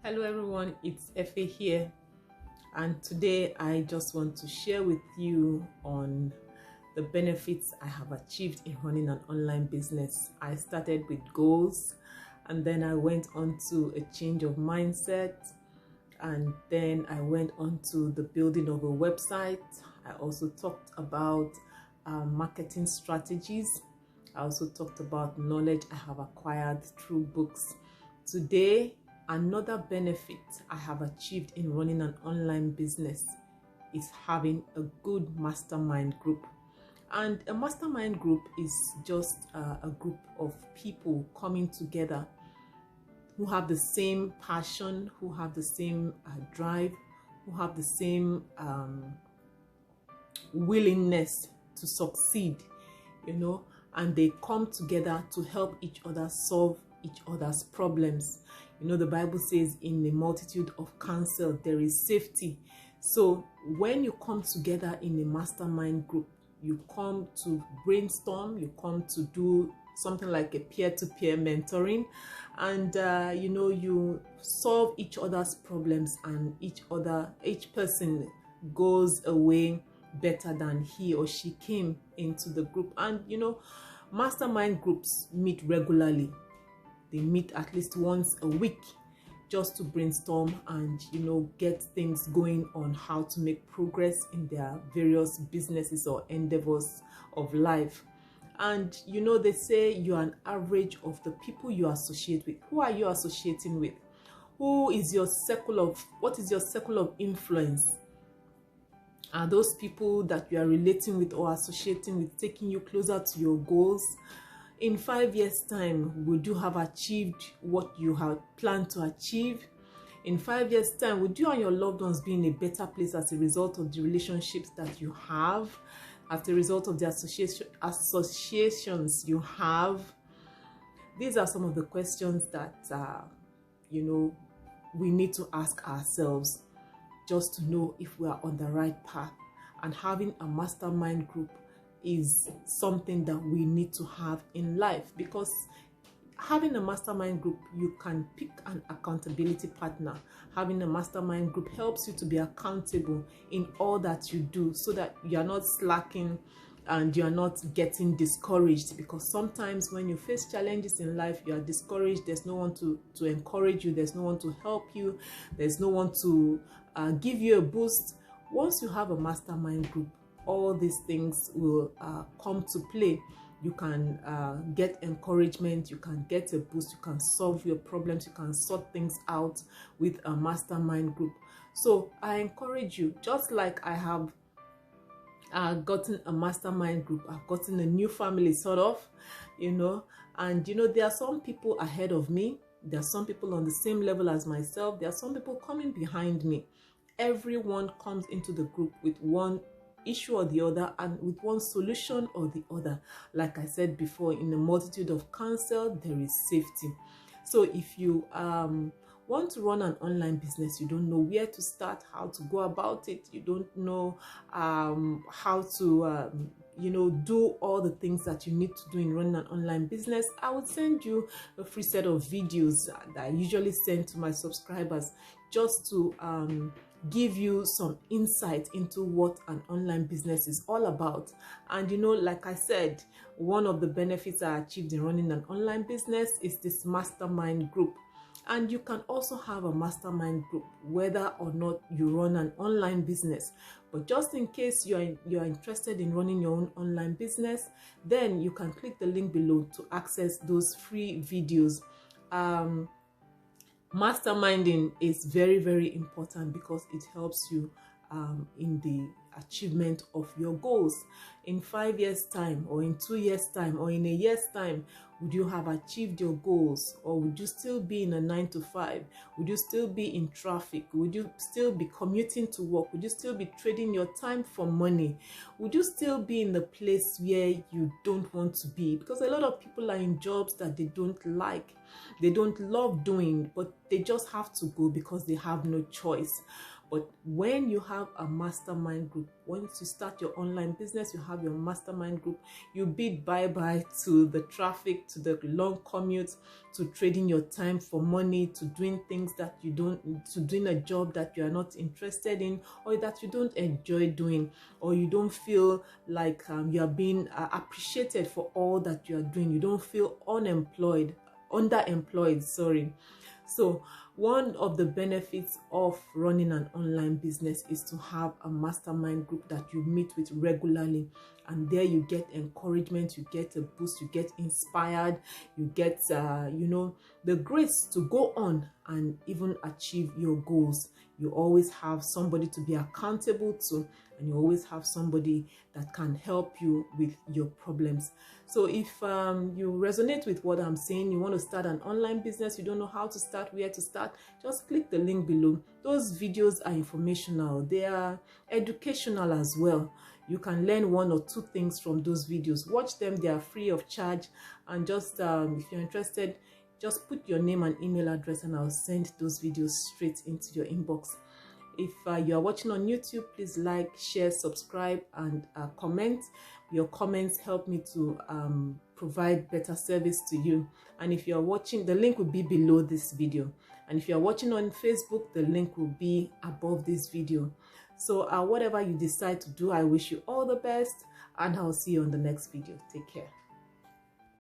Hello everyone, it's Efe here, and today I just want to share with you on the benefits I have achieved in running an online business. I started with goals, and then I went on to a change of mindset, and then I went on to the building of a website. I also talked about marketing strategies. I also talked about knowledge I have acquired through books. Today, another benefit I have achieved in running an online business is having a good mastermind group. And a mastermind group is just a group of people coming together who have the same passion, who have the same drive, who have the same willingness to succeed, and they come together to help each other solve each other's problems. The Bible says in the multitude of counsel there is safety. So when you come together in a mastermind group, you come to brainstorm, you come to do something like a peer-to-peer mentoring, and you solve each other's problems, and each person goes away better than he or she came into the group. And mastermind groups meet regularly. They meet at least once a week just to brainstorm and get things going on how to make progress in their various businesses or endeavors of life. And they say you're an average of the people you associate with. Who are you associating with? What is your circle of influence? Are those people that you are relating with or associating with taking you closer to your goals? In 5 years' time, would you have achieved what you had planned to achieve? In 5 years' time, would you and your loved ones be in a better place as a result of the relationships that you have, as a result of the associations you have? These are some of the questions that, we need to ask ourselves just to know if we are on the right path. And having a mastermind group is something that we need to have in life, because having a mastermind group, you can pick an accountability partner. Having a mastermind group helps you to be accountable in all that you do, so that you are not slacking and you are not getting discouraged, because sometimes when you face challenges in life, you are discouraged. There's no one to encourage you, there's no one to help you, there's no one to give you a boost. Once you have a mastermind group, all these things will come to play. You can get encouragement, you can get a boost, you can solve your problems, you can sort things out with a mastermind group. So I encourage you, just like I have gotten a mastermind group, I've gotten a new family sort of, and there are some people ahead of me, there are some people on the same level as myself, there are some people coming behind me. Everyone comes into the group with one issue or the other, and with one solution or the other. Like I said before, in a multitude of counsel there is safety. So if you want to run an online business, you don't know where to start, how to go about it, you don't know how to do all the things that you need to do in running an online business, I would send you a free set of videos that I usually send to my subscribers, just to give you some insight into what an online business is all about. And like I said, one of the benefits I achieved in running an online business is this mastermind group. And you can also have a mastermind group whether or not you run an online business. But just in case you're interested in running your own online business, then you can click the link below to access those free videos. Masterminding is very, very important because it helps you in the achievement of your goals. In 5 years' time, or in 2 years' time, or in a year's time, would you have achieved your goals? Or would you still be in a 9 to 5? Would you still be in traffic? Would you still be commuting to work? Would you still be trading your time for money? Would you still be in the place where you don't want to be? Because a lot of people are in jobs that they don't like, they don't love doing, but they just have to go because they have no choice. But when you have a mastermind group, once you start your online business, you have your mastermind group, you bid bye-bye to the traffic, to the long commute, to trading your time for money, to doing things that you don't, to doing a job that you are not interested in, or that you don't enjoy doing, or you don't feel like you are being appreciated for all that you are doing. You don't feel underemployed, sorry. So one of the benefits of running an online business is to have a mastermind group that you meet with regularly, and there you get encouragement, you get a boost, you get inspired, you get the grace to go on and even achieve your goals. You always have somebody to be accountable to, and you always have somebody that can help you with your problems. So if you resonate with what I'm saying, you want to start an online business, you don't know how to start, where to start, just click the link below. Those videos are informational, they are educational as well. You can learn 1 or 2 things from those videos. Watch them, they are free of charge. And just if you're interested, just put your name and email address and I'll send those videos straight into your inbox. If you are watching on YouTube, please like, share, subscribe, and comment. Your comments help me to provide better service to you. And if you are watching, the link will be below this video. And if you are watching on Facebook, the link will be above this video. So whatever you decide to do, I wish you all the best, and I'll see you on the next video. Take care.